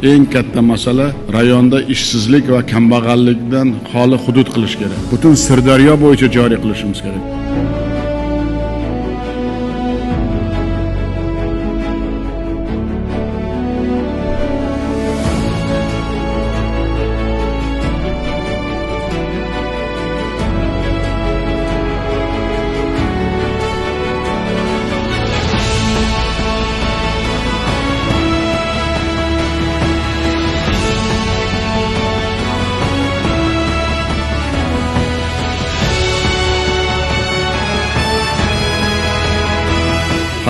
eng katta masala rayonda ishsizlik va kambag'allikdan xoli hudud qilish kerak. Butun Sirdaryo bo'yicha joriy qilishimiz kerak.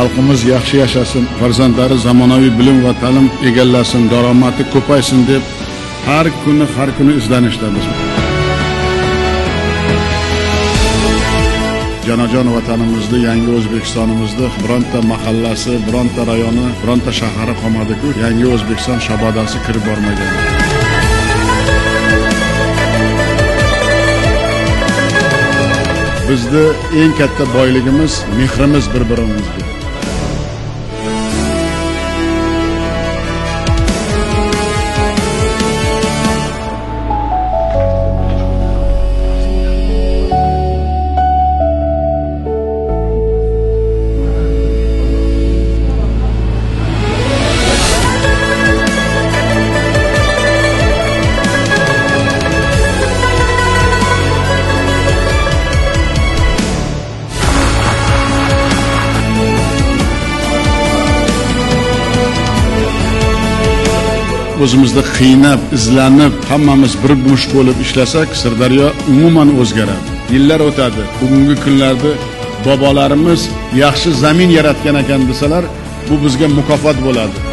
Xalqimiz yaxshi yashasin, farzandlari zamonaviy bilim va ta'lim egallasin, daromadi ko'paysin deb har kuni izlanishdamiz. Jonajon vatanimizda, yangi O'zbekistonimizda bironta mahallasi, bironta rayoni, bironta shahari qolmadi-ku, yangi O'zbekiston shabodasi kirib bormagan. Bizda eng katta boyligimiz mehrimiz bir-birimizga. O'zimizda qiynab, izlanib, hammamiz bir mush bo'lib ishlasak, Sirdaryo umuman o'zgaradi. Yillar o'tadi. Bugungi kunlarda bobolarimiz yaxshi zamin yaratgan ekan desalar, bu bizga mukofot bo'ladi.